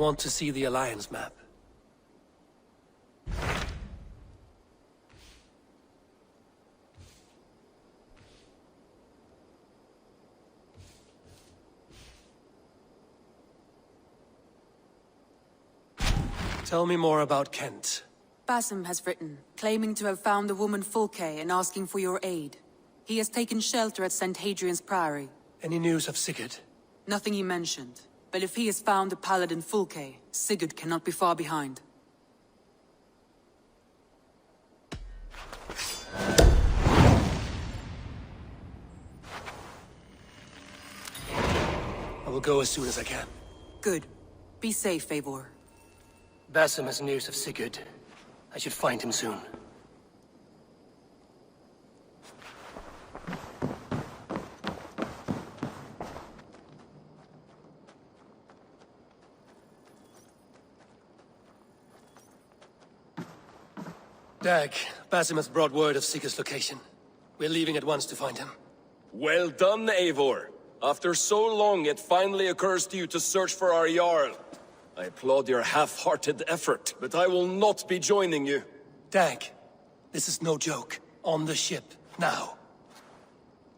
want to see the Alliance map. Tell me more about Kent. Basim has written, claiming to have found the woman Fulke and asking for your aid. He has taken shelter at St. Hadrian's Priory. Any news of Sigurd? Nothing he mentioned. But if he has found the paladin Fulke, Sigurd cannot be far behind. I will go as soon as I can. Good. Be safe, Eivor. Basim has news of Sigurd. I should find him soon. Dag, Basim has brought word of Sigurd's location. We're leaving at once to find him. Well done, Eivor. After so long, it finally occurs to you to search for our Jarl. I applaud your half-hearted effort, but I will not be joining you. Dag, this is no joke. On the ship, now.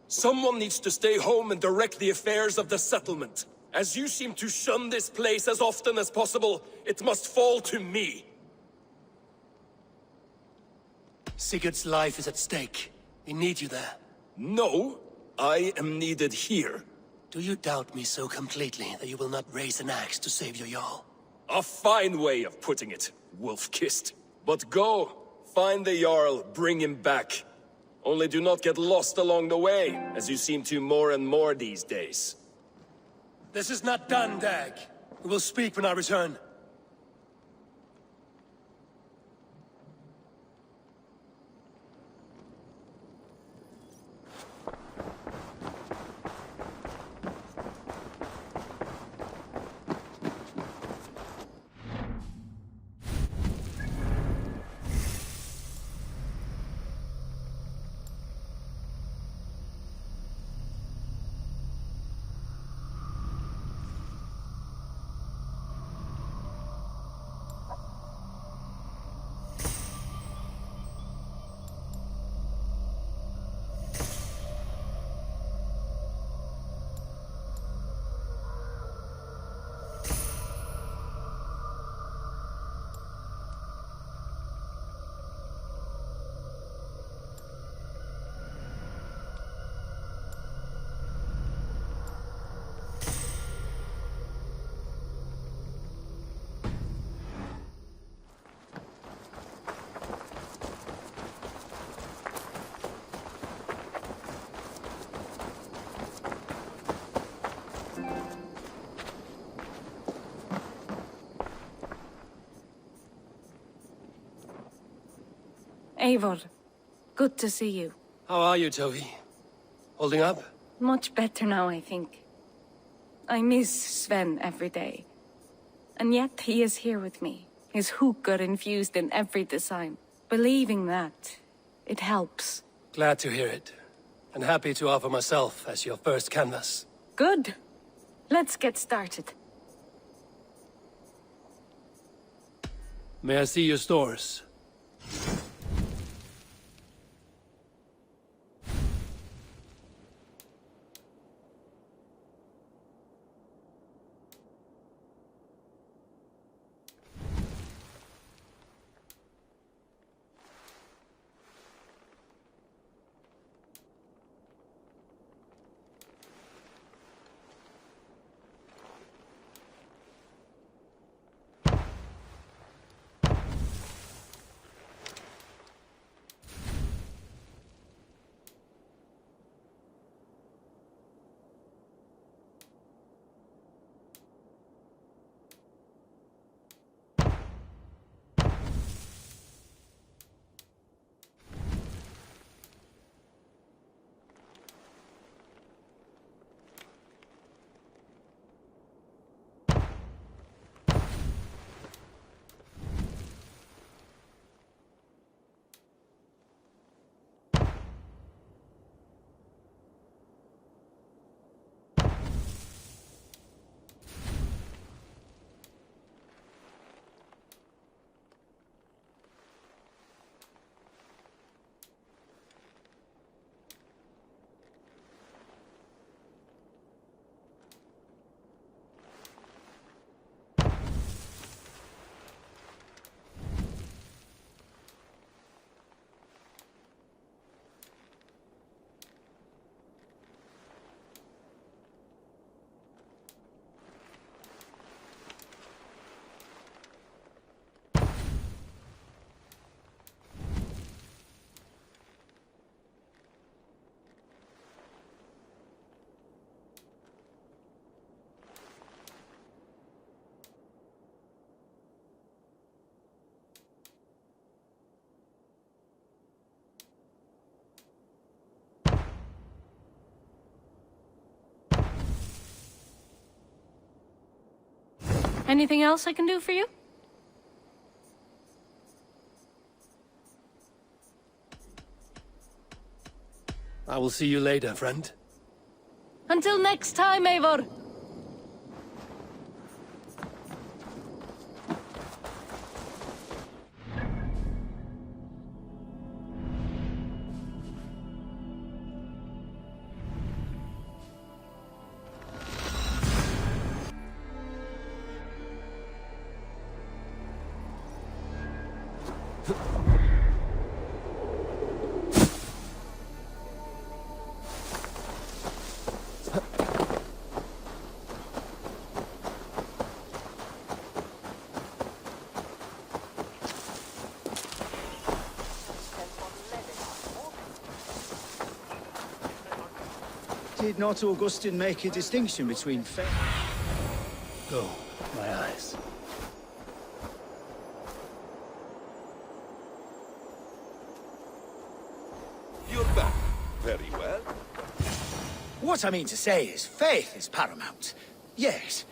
Someone needs to stay home and direct the affairs of the settlement. As you seem to shun this place as often as possible, it must fall to me. Sigurd's life is at stake. We need you there. No, I am needed here. Do you doubt me so completely that you will not raise an axe to save your Jarl? A fine way of putting it, wolf-kissed. But go, find the Jarl, bring him back. Only do not get lost along the way, as you seem to more and more these days. This is not done, Dag. We will speak when I return. Eivor, good to see you. How are you, Tovi? Holding up? Much better now, I think. I miss Sven every day. And yet he is here with me. His hook got infused in every design. Believing that, it helps. Glad to hear it. And happy to offer myself as your first canvas. Good. Let's get started. May I see your stores? Anything else I can do for you? I will see you later, friend. Until next time, Eivor! Did not Augustine make a distinction between faith? Go, my eyes. You're back. Very well. What I mean to say is, faith is paramount. Yes,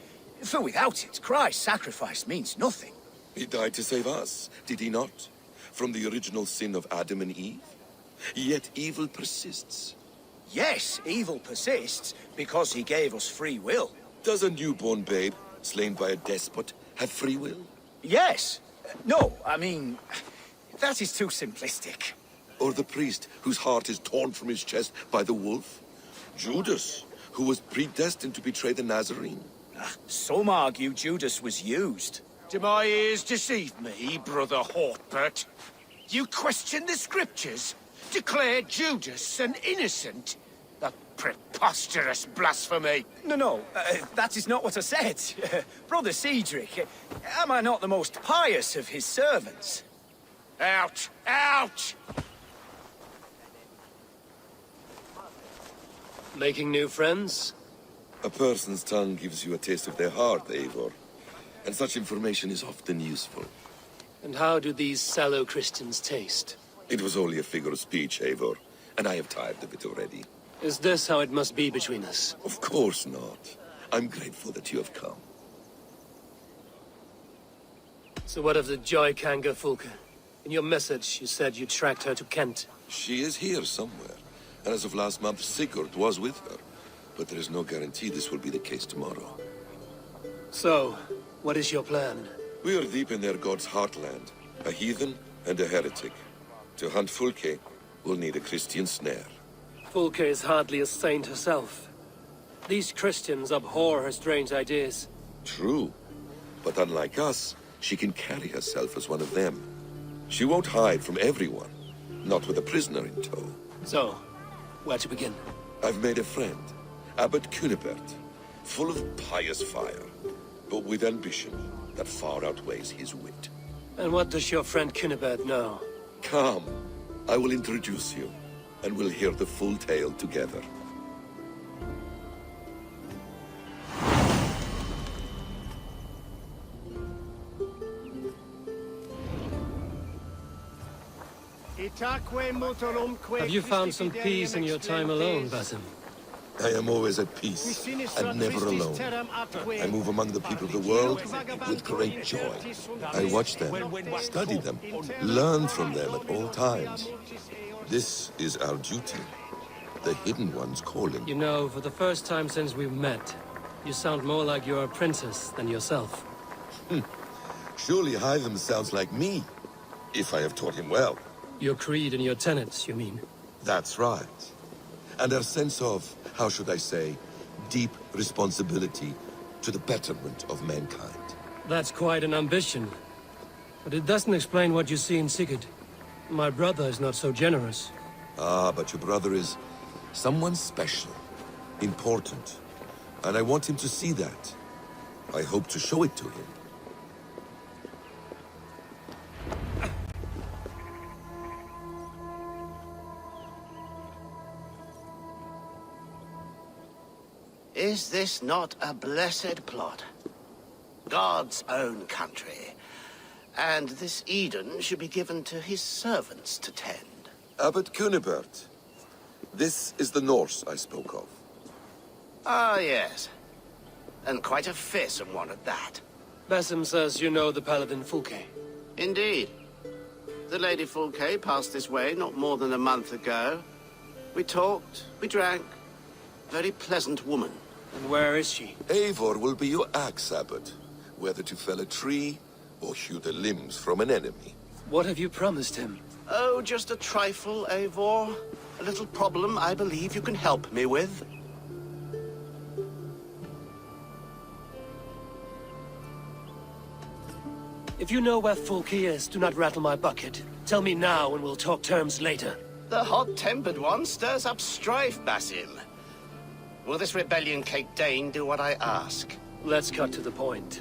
for without it, Christ's sacrifice means nothing. He died to save us, did he not? From the original sin of Adam and Eve? Yet evil persists. Yes, evil persists because he gave us free will. Does a newborn babe, slain by a despot, have free will? Yes. No, I mean, that is too simplistic. Or the priest whose heart is torn from his chest by the wolf? Judas, who was predestined to betray the Nazarene? Some argue Judas was used. Do my ears deceive me, Brother Hortbert? You question the scriptures? Declare Judas an innocent? A preposterous blasphemy! No, that is not what I said. Brother Cedric, am I not the most pious of his servants? Out! Out! Making new friends? A person's tongue gives you a taste of their heart, Eivor. And such information is often useful. And how do these sallow Christians taste? It was only a figure of speech, Eivor, and I have tired of it already. Is this how it must be between us? Of course not. I'm grateful that you have come. So what of the Joy Kanga Fulke? In your message, you said you tracked her to Kent. She is here somewhere, and as of last month, Sigurd was with her. But there is no guarantee this will be the case tomorrow. So, what is your plan? We are deep in their god's heartland, a heathen and a heretic. To hunt Fulke, we'll need a Christian snare. Fulke is hardly a saint herself. These Christians abhor her strange ideas. True, but unlike us, she can carry herself as one of them. She won't hide from everyone, not with a prisoner in tow. So, where to begin? I've made a friend, Abbot Cunibert, full of pious fire, but with ambition that far outweighs his wit. And what does your friend Cunibert know? Come, I will introduce you, and we'll hear the full tale together. Have you found some peace in your time alone, Basim? I am always at peace, and never alone. I move among the people of the world with great joy. I watch them, study them, learn from them at all times. This is our duty, the Hidden One's calling. You know, for the first time since we've met, you sound more like your apprentice than yourself. Surely Hytham sounds like me, if I have taught him well. Your creed and your tenets, you mean? That's right. And our sense of, how should I say, deep responsibility to the betterment of mankind. That's quite an ambition. But it doesn't explain what you see in Sigurd. My brother is not so generous. Ah, but your brother is someone special, important. And I want him to see that. I hope to show it to him. Is this not a blessed plot? God's own country. And this Eden should be given to his servants to tend. Abbot Cunibert. This is the Norse I spoke of. Ah, yes. And quite a fearsome one at that. Basim says you know the Paladin Fulke. Indeed. The Lady Fulke passed this way not more than a month ago. We talked, we drank. Very pleasant woman. And where is she? Eivor will be your axe abbot, whether to fell a tree or hew the limbs from an enemy. What have you promised him? Oh, just a trifle, Eivor. A little problem I believe you can help me with. If you know where Fulke is, do not rattle my bucket. Tell me now and we'll talk terms later. The hot-tempered one stirs up strife, Basim. Will this rebellion Cake Dane do what I ask? Let's cut to the point.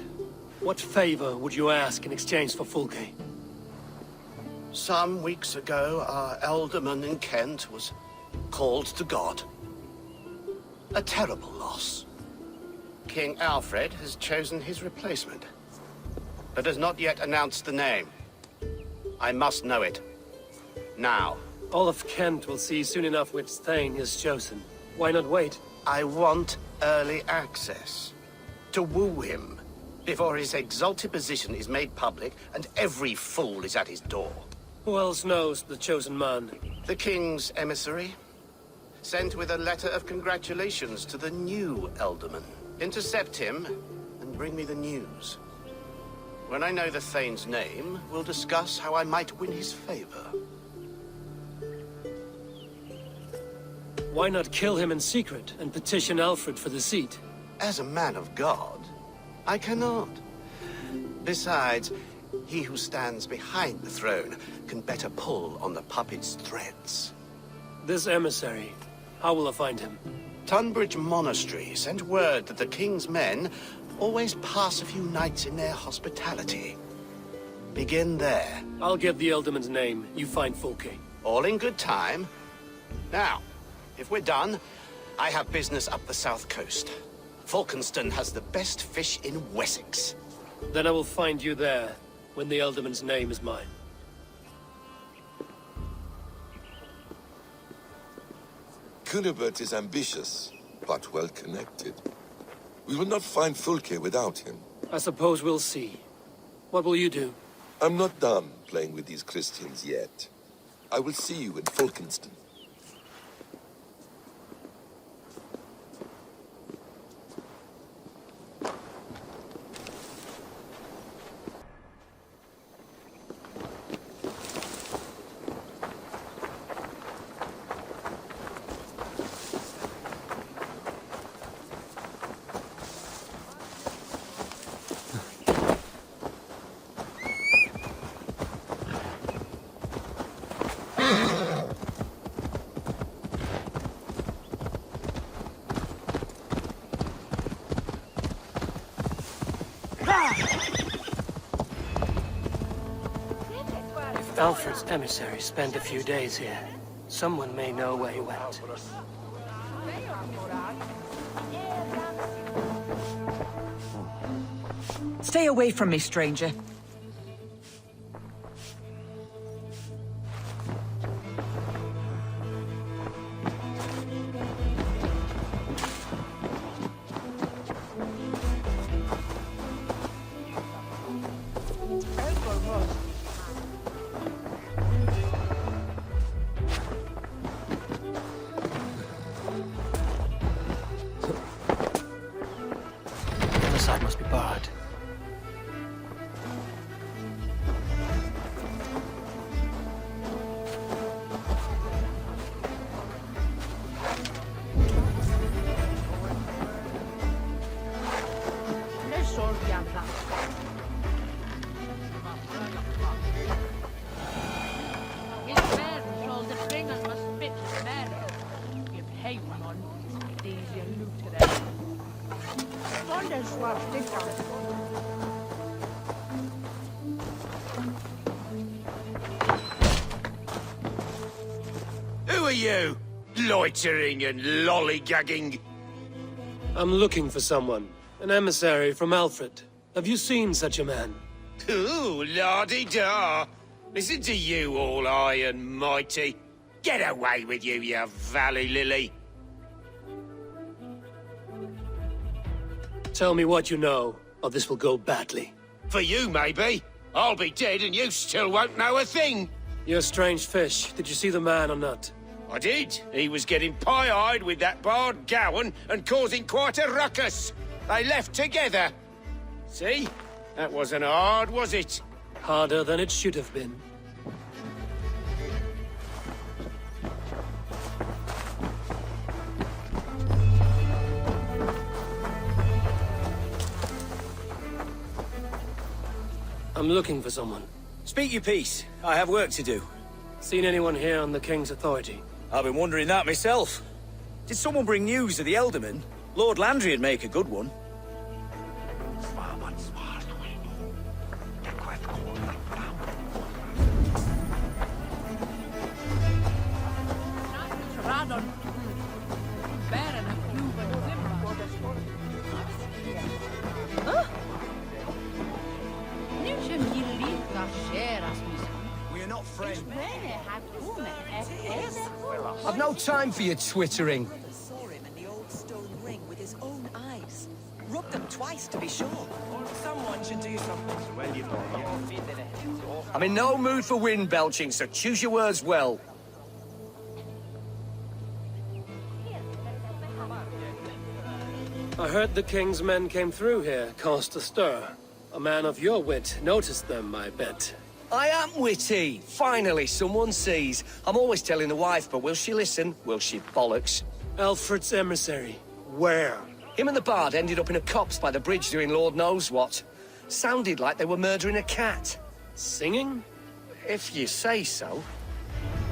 What favor would you ask in exchange for Fulke? Some weeks ago, our alderman in Kent was called to God. A terrible loss. King Alfred has chosen his replacement, but has not yet announced the name. I must know it. Now. All of Kent will see soon enough which Thane is chosen. Why not wait? I want early access. To woo him, before his exalted position is made public and every fool is at his door. Who else knows the chosen man? The king's emissary, sent with a letter of congratulations to the new alderman. Intercept him and bring me the news. When I know the Thane's name, we'll discuss how I might win his favor. Why not kill him in secret and petition Alfred for the seat? As a man of God, I cannot. Besides, he who stands behind the throne can better pull on the puppet's threads. This emissary, how will I find him? Tunbridge Monastery sent word that the king's men always pass a few nights in their hospitality. Begin there. I'll get the Alderman's name. You find Fulke. All in good time. Now, if we're done, I have business up the south coast. Falkenston has the best fish in Wessex. Then I will find you there, when the Alderman's name is mine. Cunibert is ambitious, but well-connected. We will not find Fulke without him. I suppose we'll see. What will you do? I'm not done playing with these Christians yet. I will see you in Falkenston. If Alfred's emissaries spend a few days here, someone may know where he went. Stay away from me, stranger. The other side must be barred. Who are you? Loitering and lollygagging? I'm looking for someone. An emissary from Alfred. Have you seen such a man? Ooh, la-di-da. Listen to you, all high and mighty. Get away with you, you valley lily. Tell me what you know, or this will go badly. For you, maybe. I'll be dead and you still won't know a thing. You're a strange fish. Did you see the man or not? I did. He was getting pie-eyed with that bard Gowan and causing quite a ruckus. They left together. See? That wasn't hard, was it? Harder than it should have been. I'm looking for someone. Speak your piece. I have work to do. Seen anyone here on the King's authority? I've been wondering that myself. Did someone bring news of the Elderman? Lord Landry'd make a good one. We're not friends. I've no time for your twittering. Saw him in the old stone ring with his own eyes. Rubbed them twice to be sure. Someone should do something. I'm in no mood for wind belching, so choose your words well. I heard the King's men came through here, caused a stir. A man of your wit noticed them, I bet. I am witty. Finally, someone sees. I'm always telling the wife, but will she listen? Will she bollocks? Alfred's emissary. Where? Him and the bard ended up in a copse by the bridge doing Lord knows what. Sounded like they were murdering a cat. Singing? If you say so.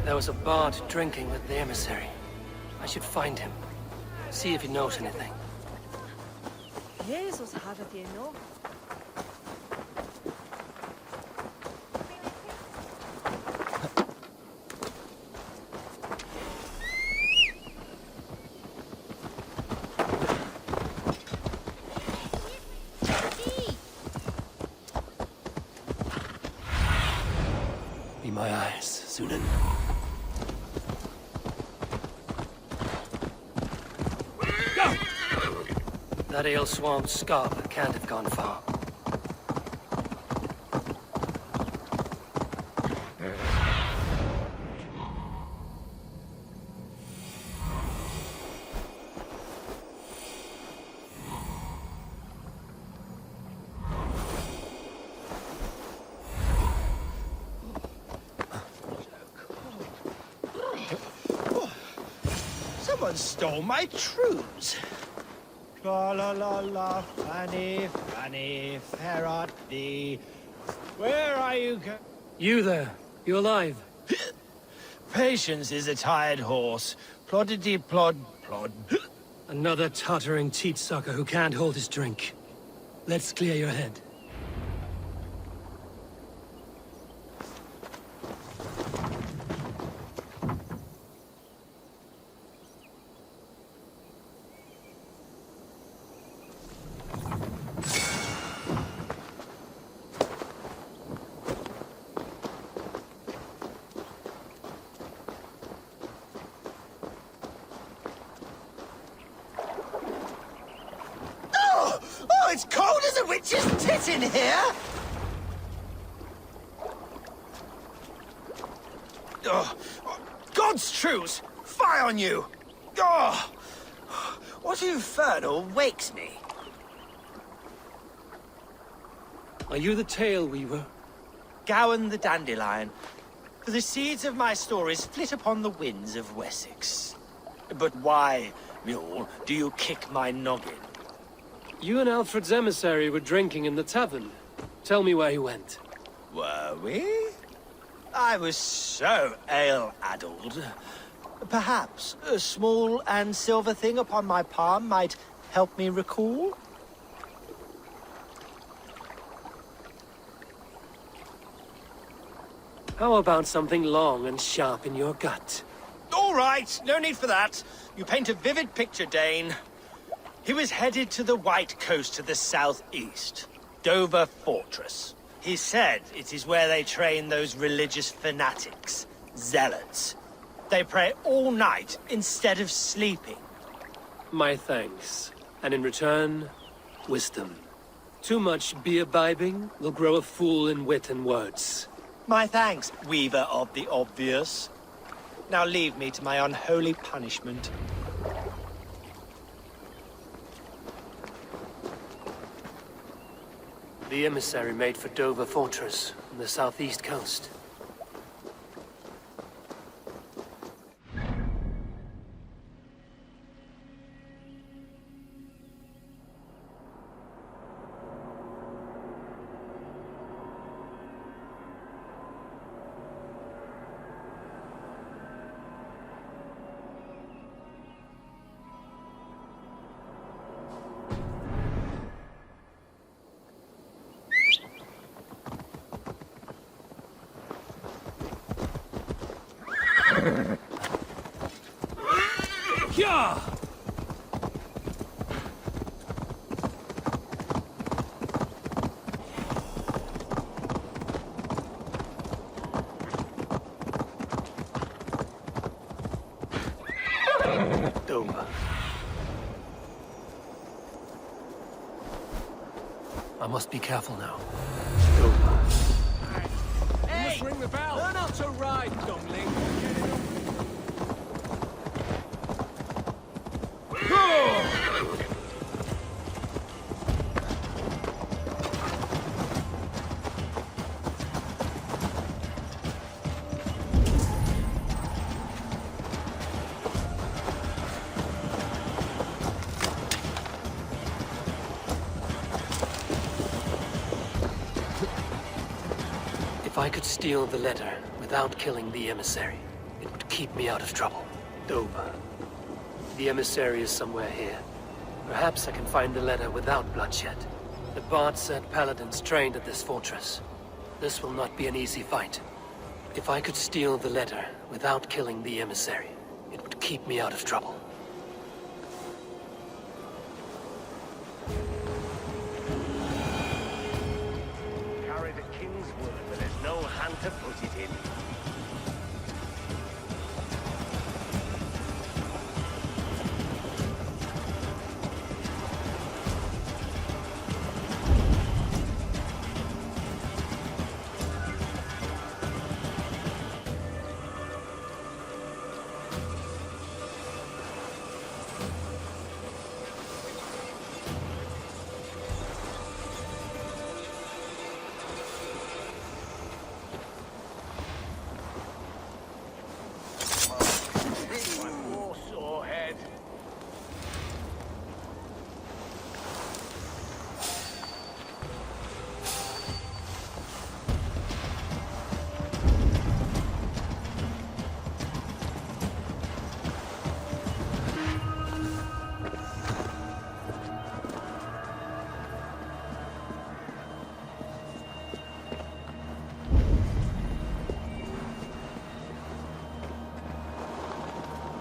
There was a bard drinking with the emissary. I should find him. See if he knows anything. Jesus haveth ye no. Be my eyes, Sunan. Go! That ale swamp scarp can't have gone far. Someone stole my truths. La la la la, Fanny, Fanny, fair art thee. Where are you go? You there. You alive? Patience is a tired horse. Ploddity plod plod. Another tottering teat-sucker who can't hold his drink. Let's clear your head. Oh, it's cold as a witch's tit in here! Oh, God's truth! Fie on you! Oh, what infernal wakes me? Are you the tale weaver? Gowan the dandelion. For the seeds of my stories flit upon the winds of Wessex. But why, mule, do you kick my noggin? You and Alfred's emissary were drinking in the tavern. Tell me where he went. Were we? I was so ale-addled. Perhaps a small and silver thing upon my palm might help me recall? How about something long and sharp in your gut? All right, no need for that. You paint a vivid picture, Dane. He was headed to the White Coast to the southeast, Dover Fortress. He said it is where they train those religious fanatics, zealots. They pray all night instead of sleeping. My thanks. And in return, wisdom. Too much beer-bibbing will grow a fool in wit and words. My thanks, weaver of the obvious. Now leave me to my unholy punishment. The emissary made for Dover Fortress on the southeast coast. Yeah! Dover. I must be careful now. Dover. Hey! Ring the bell! Learn how to ride, dumbling! If I could steal the letter without killing the emissary, it would keep me out of trouble. Dover. The emissary is somewhere here. Perhaps I can find the letter without bloodshed. The Bard said paladins trained at this fortress. This will not be an easy fight. If I could steal the letter without killing the emissary, it would keep me out of trouble. Carry the king's word, but there's no hand to put it in.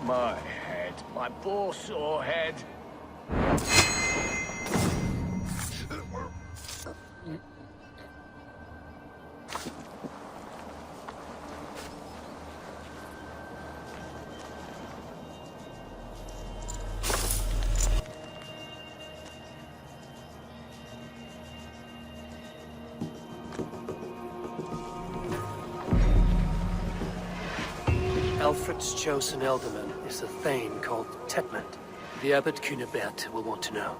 My head, my poor sore head. Alfred's chosen alderman is a thane called Tetmund. The abbot Cunibert will want to know.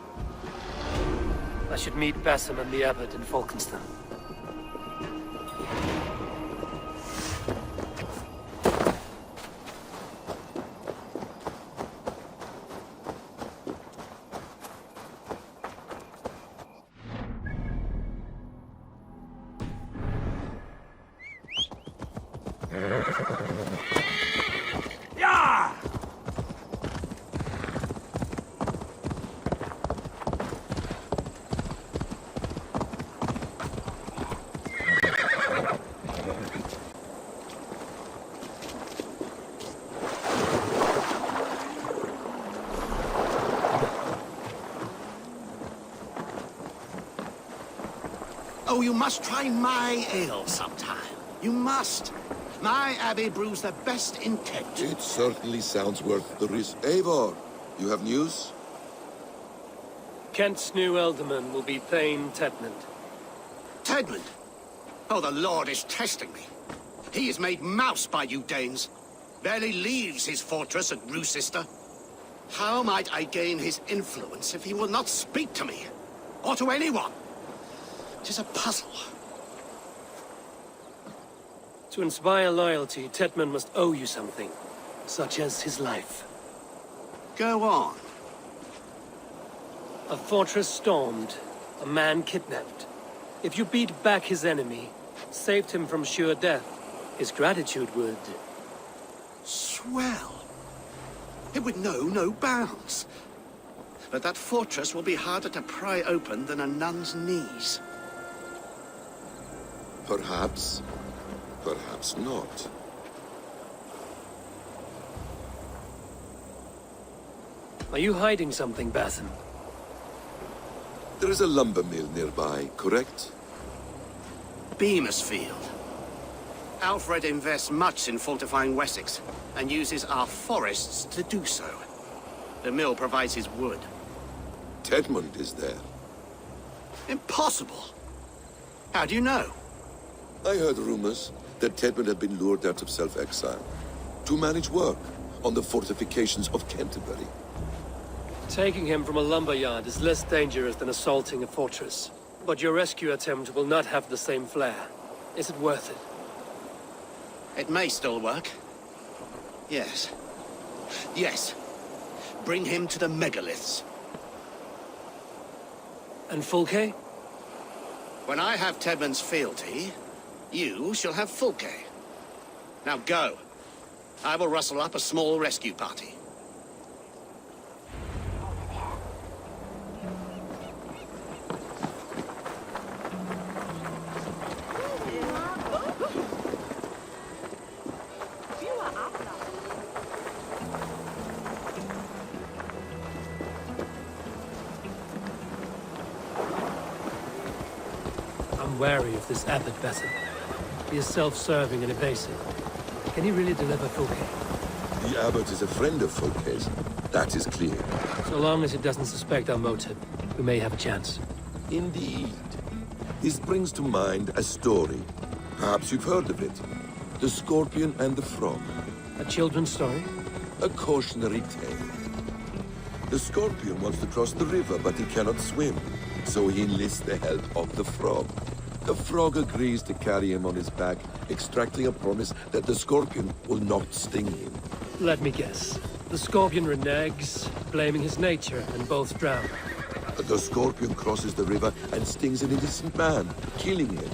I should meet Basim and the abbot in Falkenston. Oh, you must try my ale sometime. You must. My abbey brews the best in Kent. It certainly sounds worth the risk. Eivor, you have news? Kent's new ealdorman will be Thane Tedmund. Tedmund? Oh, the Lord is testing me. He is made mouse by you Danes. Barely leaves his fortress at Roosister. How might I gain his influence if he will not speak to me? Or to anyone? 'Tis a puzzle. To inspire loyalty, Tedmund must owe you something, such as his life. Go on. A fortress stormed, a man kidnapped. If you beat back his enemy, saved him from sure death, his gratitude would... Swell. It would know no bounds. But that fortress will be harder to pry open than a nun's knees. Perhaps. Perhaps not. Are you hiding something, Bathan? There is a lumber mill nearby, correct? Beamisfield. Alfred invests much in fortifying Wessex, and uses our forests to do so. The mill provides his wood. Tedmund is there. Impossible! How do you know? I heard rumors that Tedmund had been lured out of self-exile to manage work on the fortifications of Canterbury. Taking him from a lumberyard is less dangerous than assaulting a fortress. But your rescue attempt will not have the same flair. Is it worth it? It may still work. Yes. Yes. Bring him to the megaliths. And Fulke? When I have Tedmund's fealty, you shall have Fulke. Now go. I will rustle up a small rescue party. I'm wary of this Abbot Bathan. He is self-serving and evasive. Can he really deliver Fulke? The abbot is a friend of Fulke's. That is clear. So long as he doesn't suspect our motive, we may have a chance. Indeed. This brings to mind a story. Perhaps you've heard of it. The Scorpion and the Frog. A children's story? A cautionary tale. The Scorpion wants to cross the river, but he cannot swim. So he enlists the help of the Frog. The Frog agrees to carry him on his back, extracting a promise that the Scorpion will not sting him. Let me guess. The Scorpion reneges, blaming his nature, and both drown. The Scorpion crosses the river and stings an innocent man, killing him.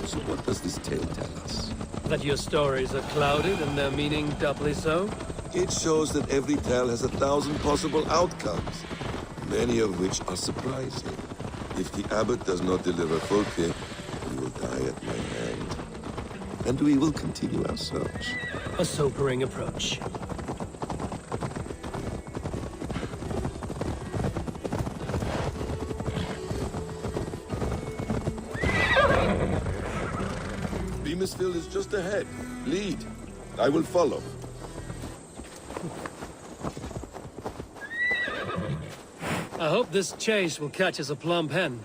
So what does this tale tell us? That your stories are clouded and their meaning doubly so? It shows that every tale has 1,000 possible outcomes, many of which are surprising. If the abbot does not deliver Fulke, he will die at my hand. And we will continue our search. A sobering approach. Beamisfield is just ahead. Lead. I will follow. I hope this chase will catch us a plump hen.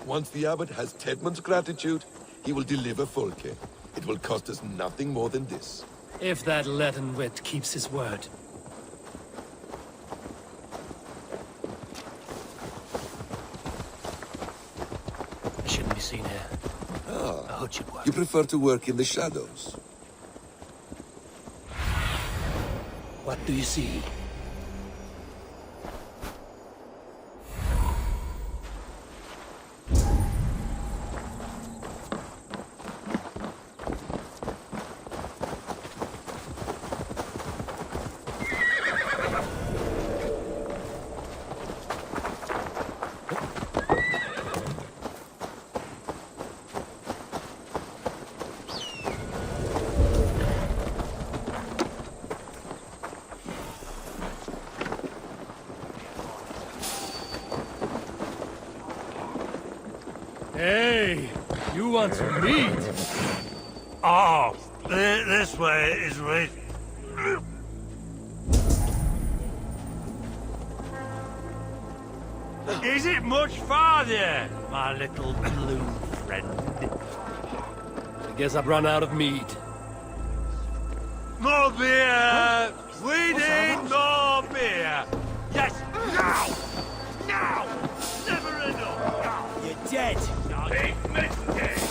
Once the abbot has Tedmund's gratitude, he will deliver Fulke. It will cost us nothing more than this. If that leaden wit keeps his word. I shouldn't be seen here. A hood should work. You prefer to work in the shadows? What do you see? Hey, you want some meat? Oh, this way is right. Is it much farther, my little blue friend? I guess I've run out of mead. More beer! We need more beer! Yes, now! Now! Never enough! You're dead. Big mistake!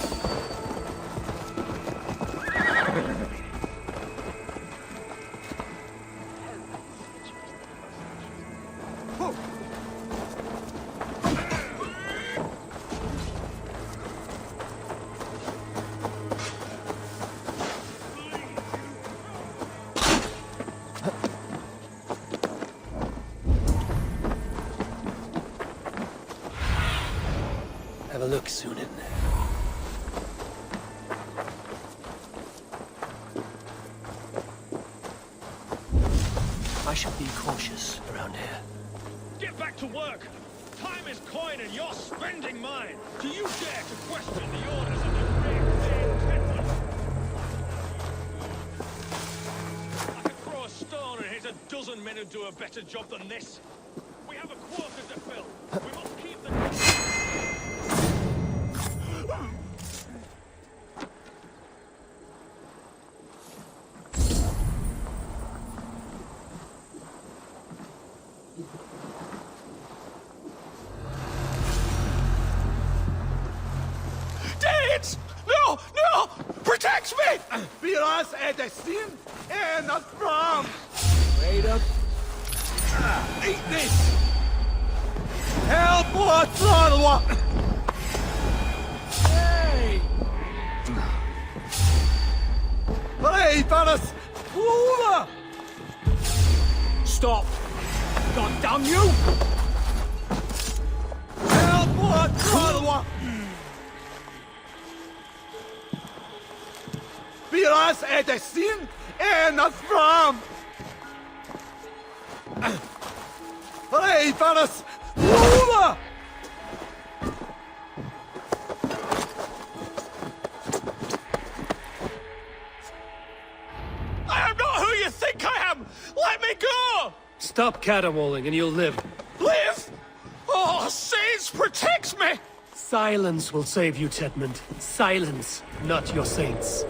Have a look, Sunan. I should be cautious around here. Get back to work! Time is coin and you're spending mine! Do you dare to question the orders of the great Tedman? I could throw a stone and hit a dozen men who do a better job than this. We have a quota to fill. We must keep the... Danes! No! No! Protect me! Wir oss ASSASSlN S CREED. Wait up. Eat this! Help or throttle! Hey! Hey, fellas! Over! Stop! God damn you! Help or throttle! Wir oss ASSASSlN S CREED. Hey, fellas! Over! I am not who you think I am! Let me go! Stop caterwauling and you'll live. Live? Oh, saints, protect me! Silence will save you, Tedmund. Silence, not your saints.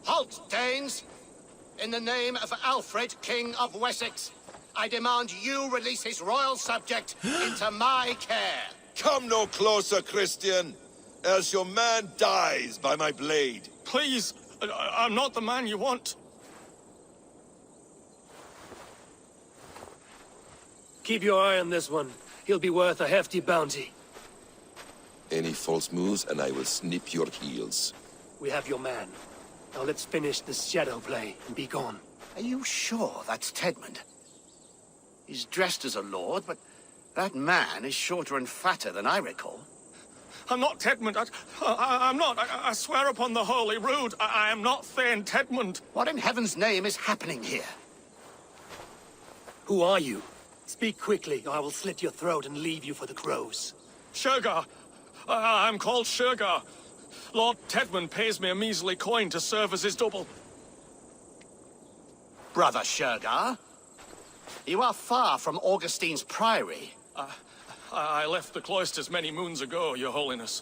Halt, Danes! In the name of Alfred, King of Wessex, I demand you release his royal subject into my care. Come no closer, Christian, else your man dies by my blade. Please, I'm not the man you want. Keep your eye on this one. He'll be worth a hefty bounty. Any false moves, and I will snip your heels. We have your man. Now let's finish this shadow play and be gone. Are you sure that's Tedmund? He's dressed as a lord, but that man is shorter and fatter than I recall. I'm not Tedmund. I'm not. I swear upon the Holy Rood, I am not Thane Tedmund. What in heaven's name is happening here? Who are you? Speak quickly, or I will slit your throat and leave you for the crows. Shergar. I'm called Shergar. Lord Tedmund pays me a measly coin to serve as his double. Brother Shergar, you are far from Augustine's priory. I left the cloisters many moons ago, Your Holiness.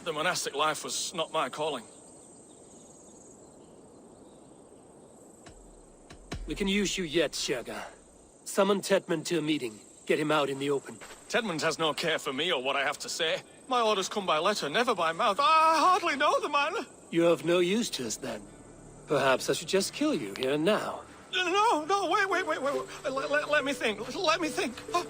The monastic life was not my calling. We can use you yet, Shergar. Summon Tedmund to a meeting. Get him out in the open. Tedmund has no care for me or what I have to say. My orders come by letter, never by mouth. I hardly know the man. You're of no use to us, then. Perhaps I should just kill you here and now. No, wait. Let me think. Oh,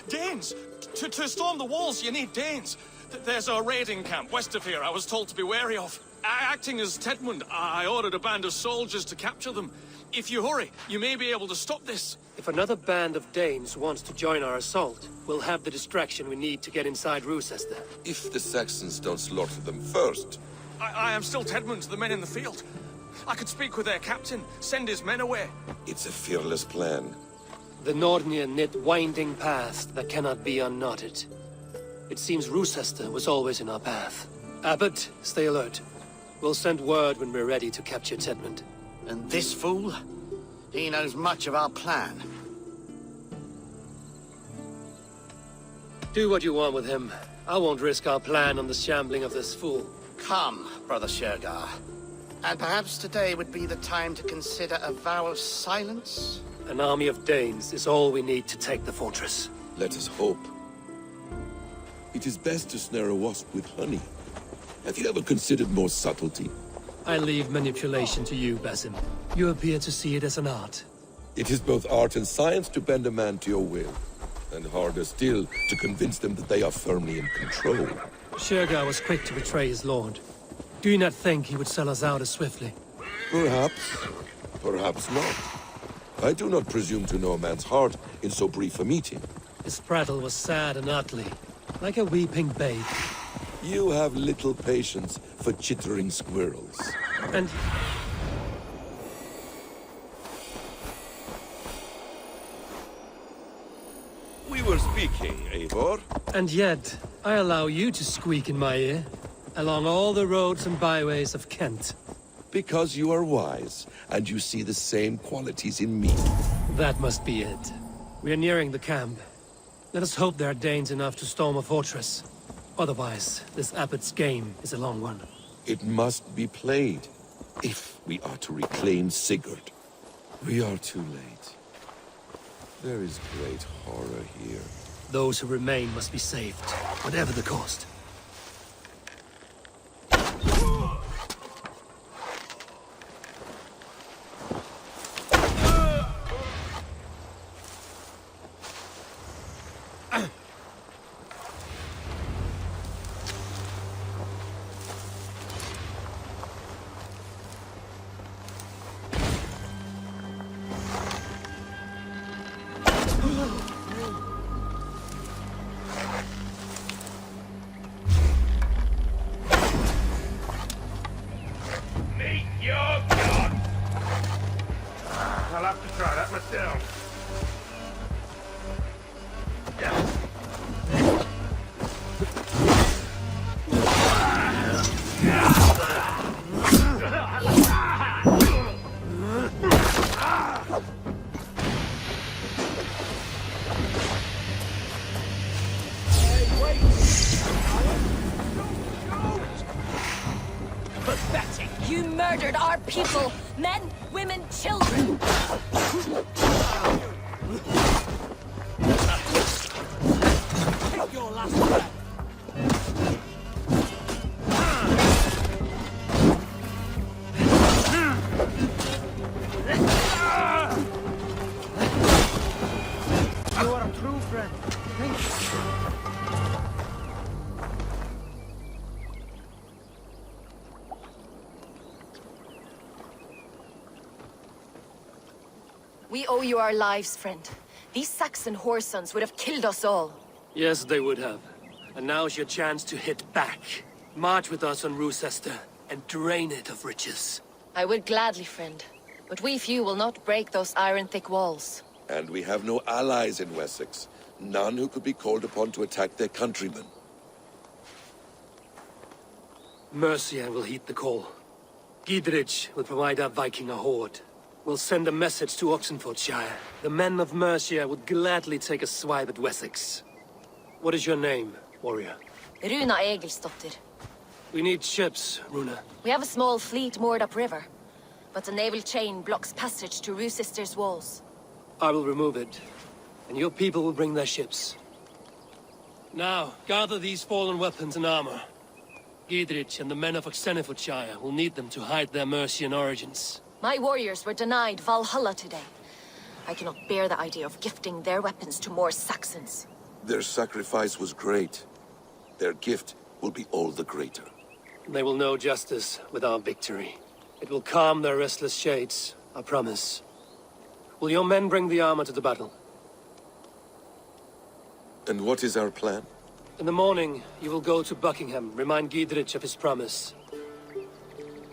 Danes! To storm the walls, you need Danes. There's a raiding camp west of here I was told to be wary of. Acting as Tedmund, I ordered a band of soldiers to capture them. If you hurry, you may be able to stop this. If another band of Danes wants to join our assault, we'll have the distraction we need to get inside Rochester. If the Saxons don't slaughter them first. I am still Tedmund to the men in the field. I could speak with their captain, send his men away. It's a fearless plan. The Nordnir knit winding paths that cannot be unknotted. It seems Rochester was always in our path. Abbot, stay alert. We'll send word when we're ready to capture Tedmund. And this fool? He knows much of our plan. Do what you want with him. I won't risk our plan on the shambling of this fool. Come, Brother Shergar. And perhaps today would be the time to consider a vow of silence? An army of Danes is all we need to take the fortress. Let us hope. It is best to snare a wasp with honey. Have you ever considered more subtlety? I leave manipulation to you, Basim. You appear to see it as an art. It is both art and science to bend a man to your will. And harder still, to convince them that they are firmly in control. Shergar was quick to betray his lord. Do you not think he would sell us out as swiftly? Perhaps. Perhaps not. I do not presume to know a man's heart in so brief a meeting. His prattle was sad and ugly, like a weeping babe. You have little patience for chittering squirrels. And... We were speaking, Eivor. And yet, I allow you to squeak in my ear, along all the roads and byways of Kent. Because you are wise, and you see the same qualities in me. That must be it. We are nearing the camp. Let us hope there are Danes enough to storm a fortress. Otherwise, this abbot's game is a long one. It must be played, if we are to reclaim Sigurd. We are too late. There is great horror here. Those who remain must be saved, whatever the cost. I'll have to try that myself. Pathetic! You murdered our people! Men, women, children! Take your last breath! You are a true friend. Thank you. We owe you our lives, friend. These Saxon whoresons would have killed us all. Yes, they would have. And now's your chance to hit back. March with us on Rochester and drain it of riches. I would gladly, friend. But we few will not break those iron-thick walls. And we have no allies in Wessex. None who could be called upon to attack their countrymen. Mercia will heed the call. Gidrich will provide our Viking a horde. We'll send a message to Oxenfordshire. The men of Mercia would gladly take a swipe at Wessex. What is your name, warrior? Runa Egilsdotter. We need ships, Runa. We have a small fleet moored upriver, but the naval chain blocks passage to Rochester's walls. I will remove it, and your people will bring their ships. Now, gather these fallen weapons and armor. Giedrich and the men of Oxenifordshire will need them to hide their Mercian origins. My warriors were denied Valhalla today. I cannot bear the idea of gifting their weapons to more Saxons. Their sacrifice was great. Their gift will be all the greater. They will know justice with our victory. It will calm their restless shades, I promise. Will your men bring the armor to the battle? And what is our plan? In the morning, you will go to Buckingham, remind Giedrich of his promise.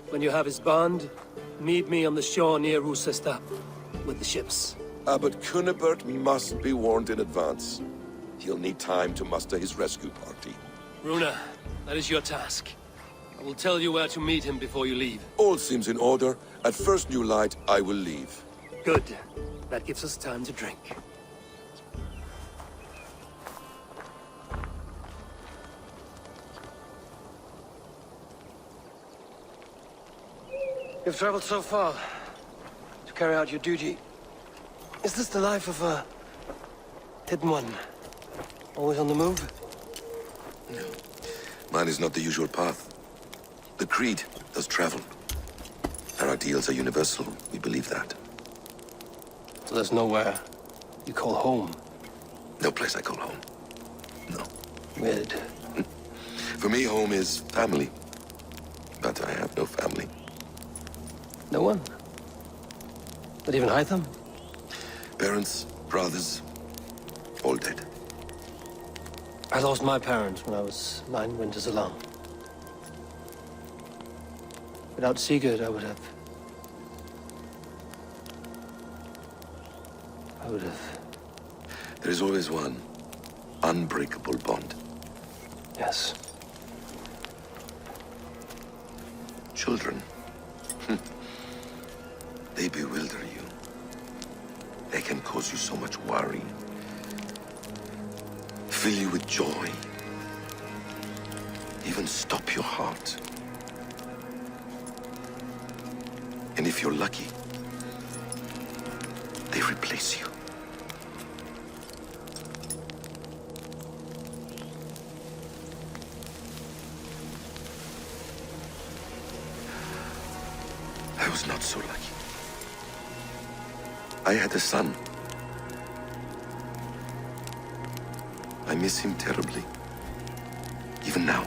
When you have his bond, meet me on the shore near Rochester with the ships. Abbot Cunibert must be warned in advance. He'll need time to muster his rescue party. Runa, that is your task. I will tell you where to meet him before you leave. All seems in order. At first new light, I will leave. Good. That gives us time to drink. You've traveled so far to carry out your duty. Is this the life of a hidden one? Always on the move? No. Mine is not the usual path. The Creed does travel. Our ideals are universal. We believe that. So there's nowhere you call home? No place I call home. No. Weird. For me, home is family. But I have no family. No one? Not even Hytham? Parents, brothers, all dead. I lost my parents when I was 9 winters alone. Without Sigurd, I would have... There is always one unbreakable bond. Yes. Children. They bewilder you. They can cause you so much worry. Fill you with joy. Even stop your heart. And if you're lucky, they replace you. I was not so lucky. I had a son. I miss him terribly. Even now.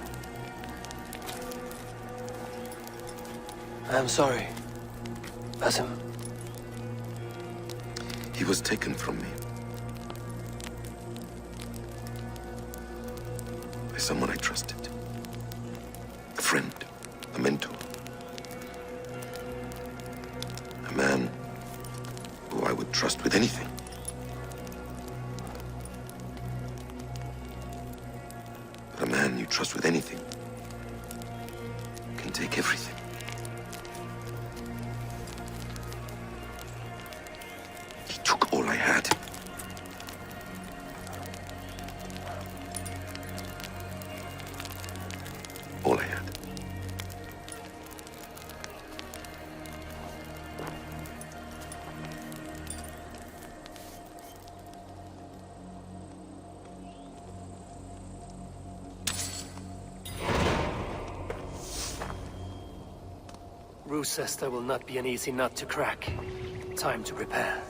I am sorry. Basim. He was taken from me. By someone I trusted. A friend. A mentor. A man who I would trust with anything. But a man you trust with anything can take everything. He took all I had. All I had. Rochester will not be an easy nut to crack. Time to prepare.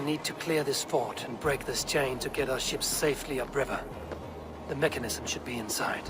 I need to clear this fort and break this chain to get our ships safely upriver. The mechanism should be inside.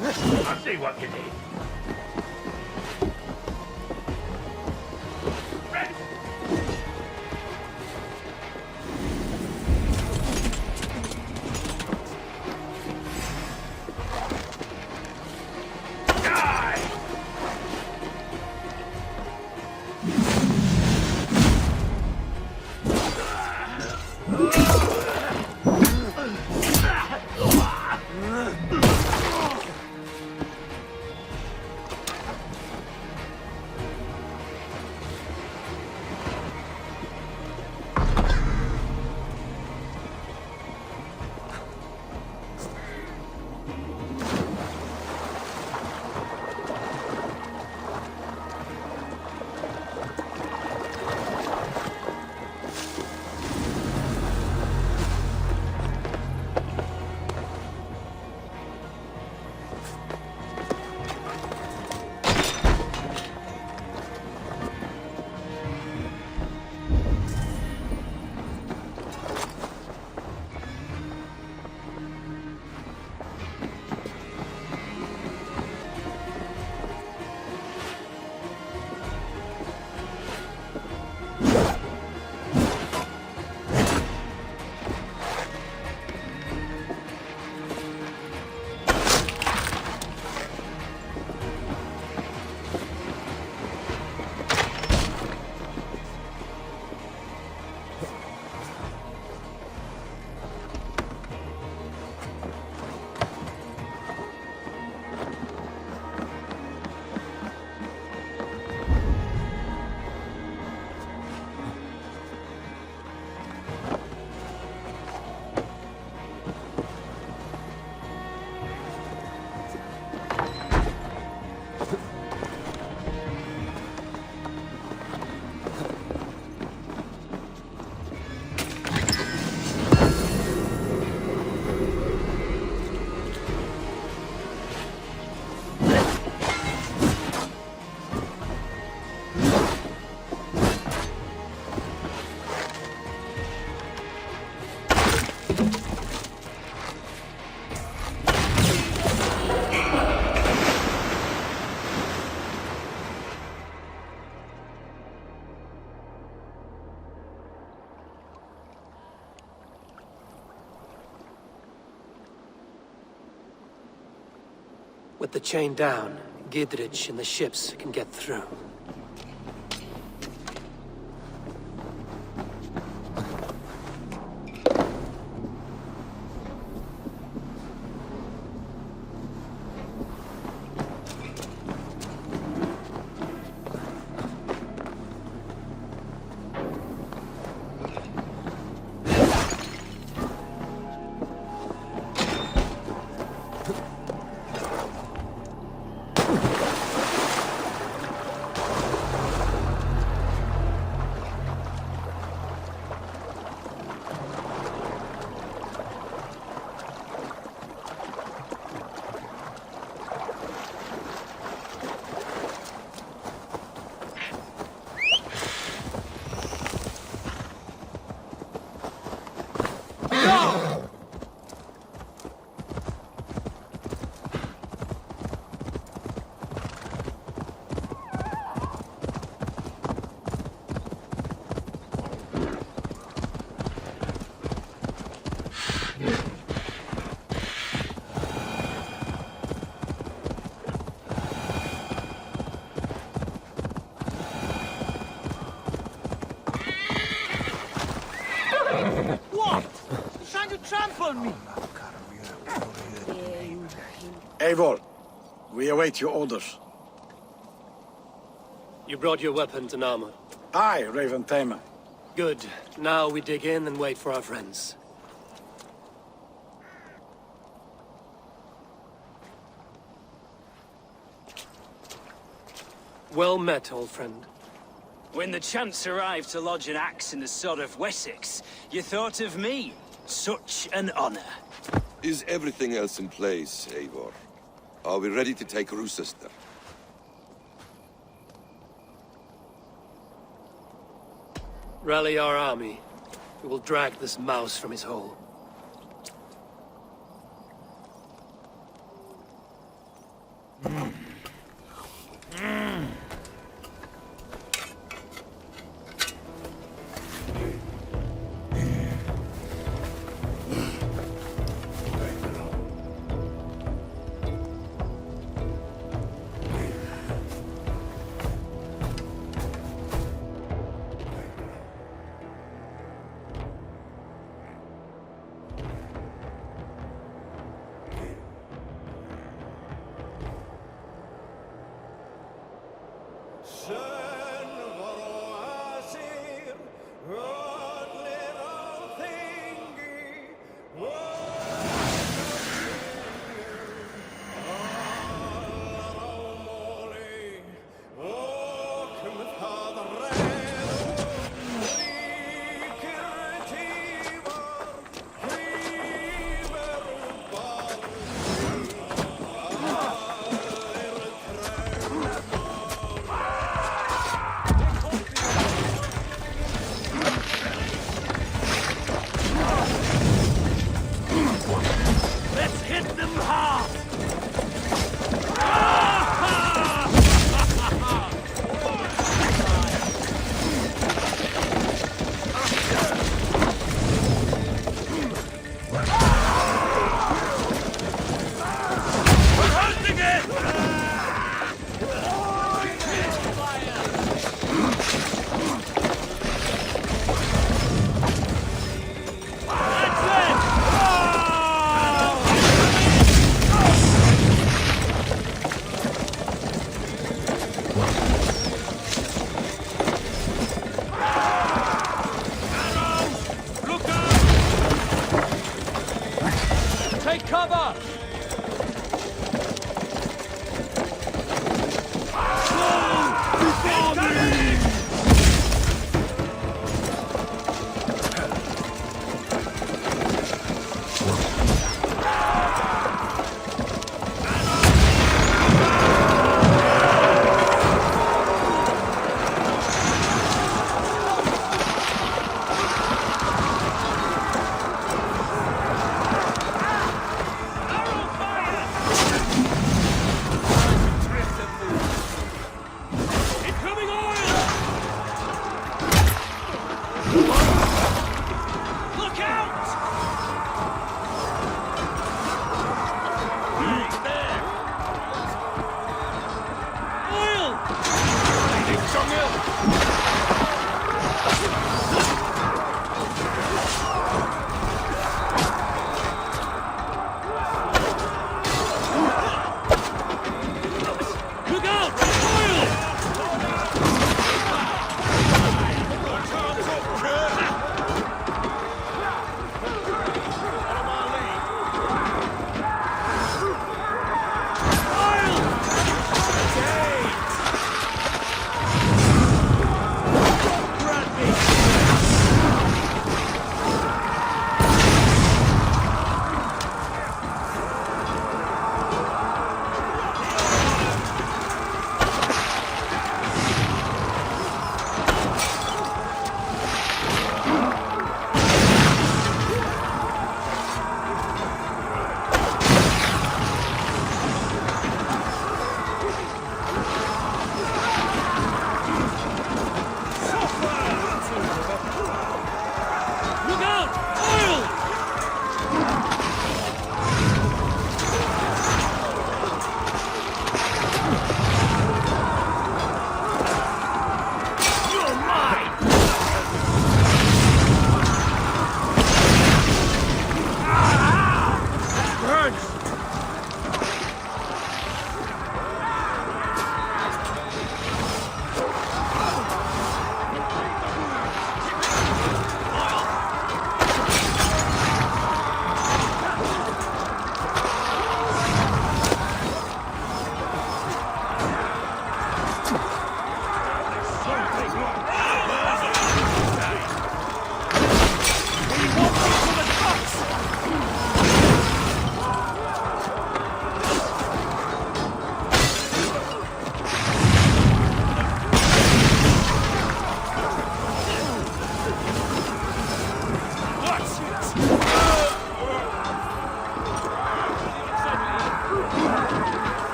I'll see what you need. With the chain down, Gidrich and the ships can get through. Eivor, we await your orders. You brought your weapons and armor. Aye, Raven Tamer. Good. Now we dig in and wait for our friends. Well met, old friend. When the chance arrived to lodge an axe in the sod of Wessex, you thought of me. Such an honor. Is everything else in place, Eivor? Are we ready to take Rochester? Rally our army. We will drag this mouse from his hole.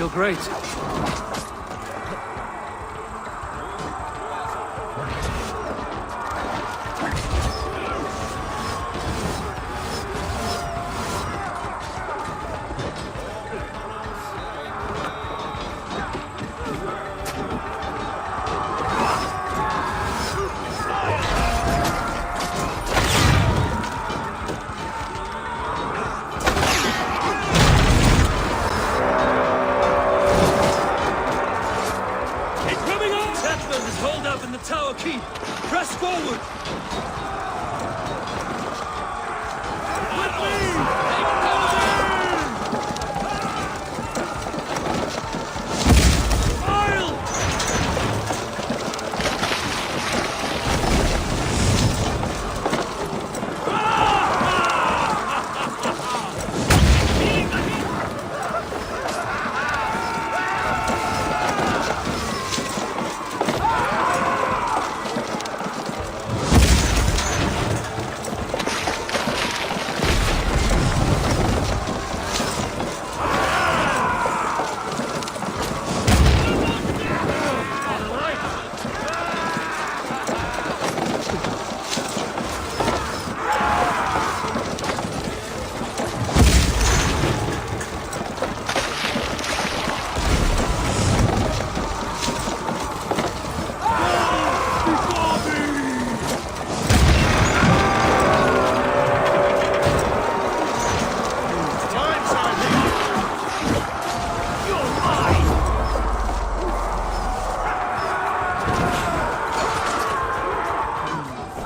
feel great. Tower keep! Press forward!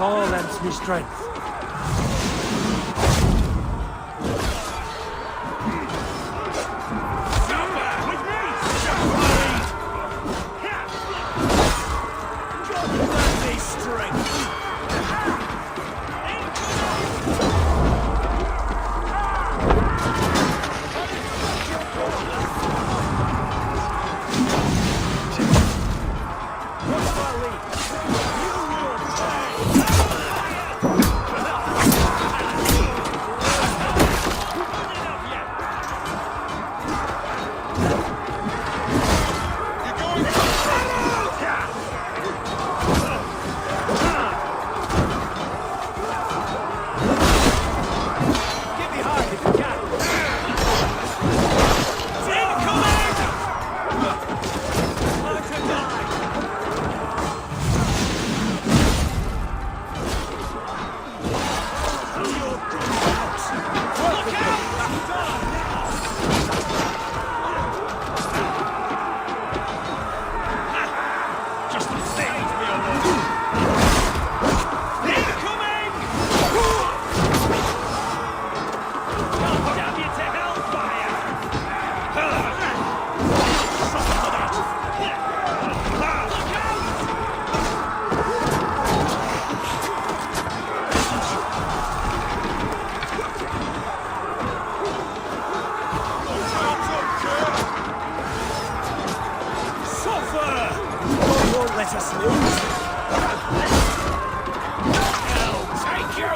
All lends me strength. Let us lose! I'll take you!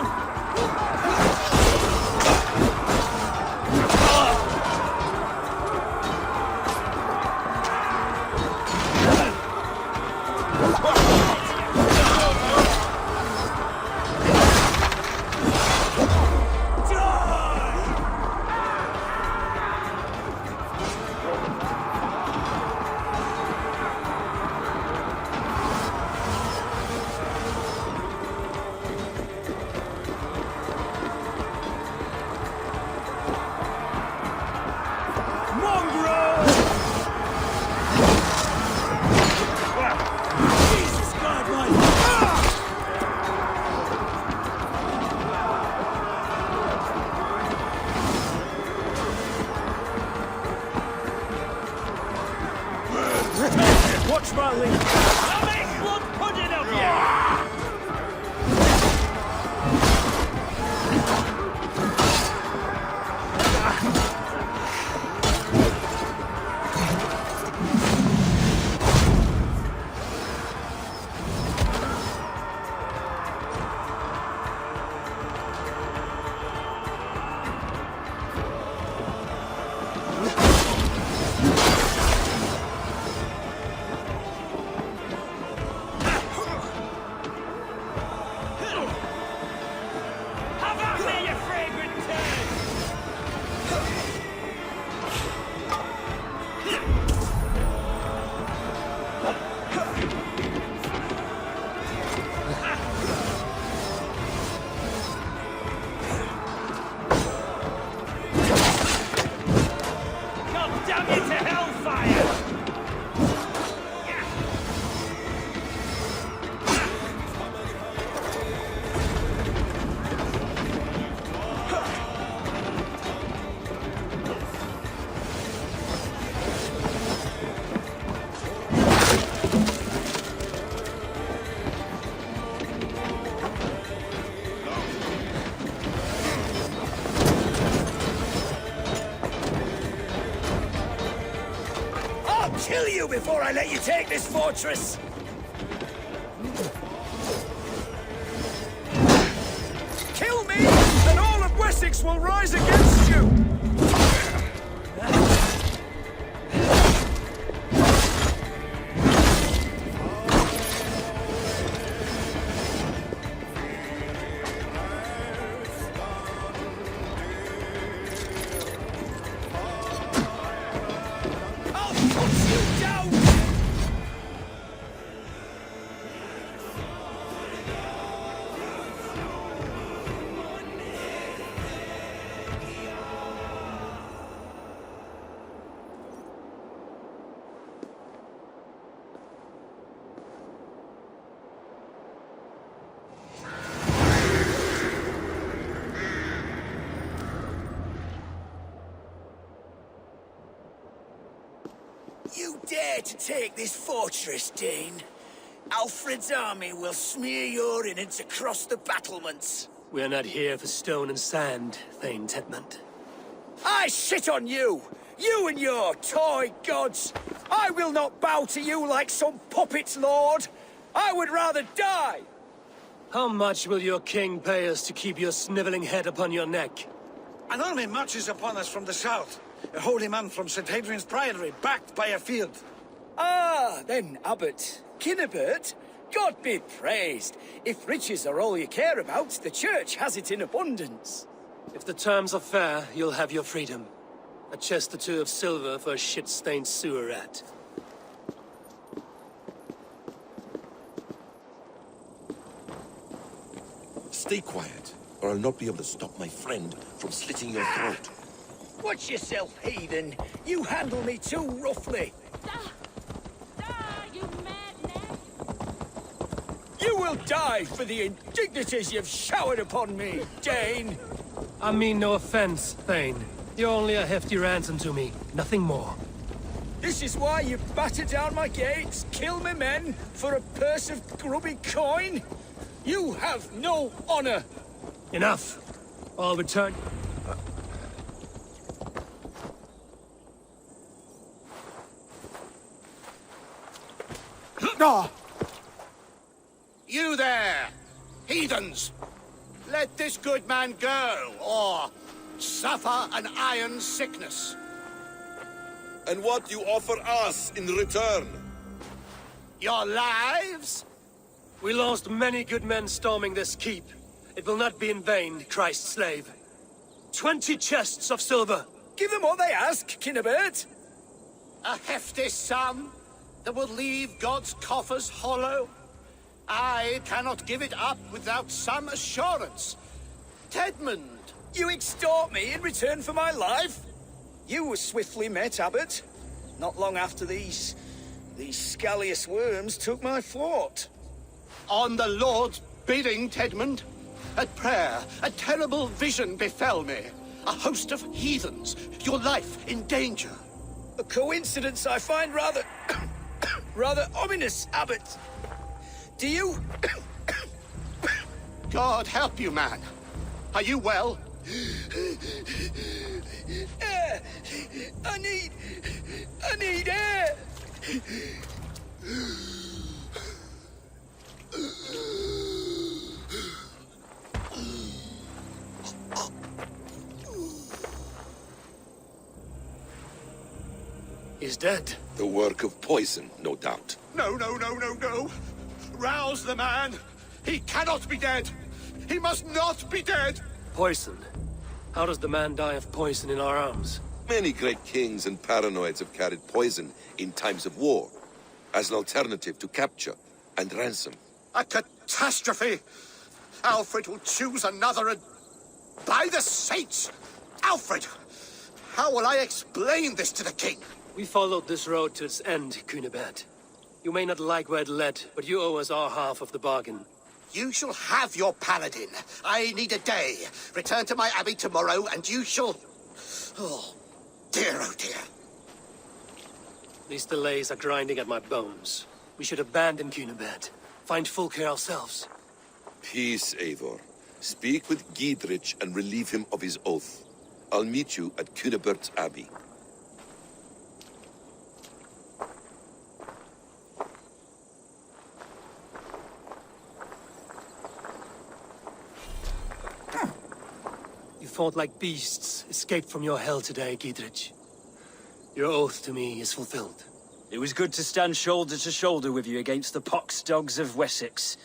Watch my lead! I'll make blood pudding of you! I'll kill you before I let you take this fortress! Kill me, and all of Wessex will rise against you! You dare to take this fortress, Dane? Alfred's army will smear your innards across the battlements. We're not here for stone and sand, Thane Tedmund. I shit on you! You and your toy gods! I will not bow to you like some puppet's lord! I would rather die! How much will your king pay us to keep your sniveling head upon your neck? An army marches upon us from the south. A holy man from St. Hadrian's Priory, backed by a field. Ah, then, Abbot. Kinnebert, God be praised. If riches are all you care about, the church has it in abundance. If the terms are fair, you'll have your freedom. A chest or two of silver for a shit-stained sewer rat. Stay quiet, or I'll not be able to stop my friend from slitting your throat. Watch yourself, heathen. You handle me too roughly. You madman! You will die for the indignities you've showered upon me, Dane. I mean no offense, Thane. You're only a hefty ransom to me, nothing more. This is why you batter down my gates, kill me men, for a purse of grubby coin? You have no honor! Enough! I'll return... No! You there, heathens! Let this good man go, or suffer an iron sickness. And what you offer us in return? Your lives? We lost many good men storming this keep. It will not be in vain, Christ's slave. 20 chests of silver! Give them what they ask, Kinnebert! A hefty sum that will leave God's coffers hollow? I cannot give it up without some assurance. Tedmund! You extort me in return for my life? You were swiftly met, Abbot. Not long after these scallious worms took my fort. On the Lord's bidding, Tedmund. At prayer, a terrible vision befell me. A host of heathens, your life in danger. A coincidence I find rather... rather ominous, Abbot. Do you... God help you, man. Are you well? Air! I need air! He's dead. The work of poison, no doubt. No. Rouse the man. He cannot be dead. He must not be dead. Poison? How does the man die of poison in our arms? Many great kings and paranoids have carried poison in times of war, as an alternative to capture and ransom. A catastrophe! Alfred will choose another and... By the saints! Alfred! How will I explain this to the king? We followed this road to its end, Cunibert. You may not like where it led, but you owe us our half of the bargain. You shall have your paladin. I need a day. Return to my abbey tomorrow, and you shall... Oh dear. These delays are grinding at my bones. We should abandon Cunibert. Find Fulke ourselves. Peace, Eivor. Speak with Giedrich and relieve him of his oath. I'll meet you at Cunibert's Abbey. fought like beasts, escaped from your hell today, Gidrich. Your oath to me is fulfilled. It was good to stand shoulder to shoulder with you against the pox dogs of Wessex.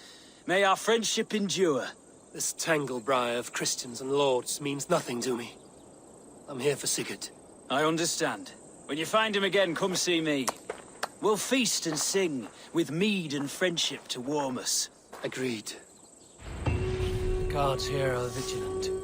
May our friendship endure. This tangle-briar of Christians and lords means nothing to me. I'm here for Sigurd. I understand. When you find him again, come see me. We'll feast and sing, with mead and friendship to warm us. Agreed. The guards here are vigilant.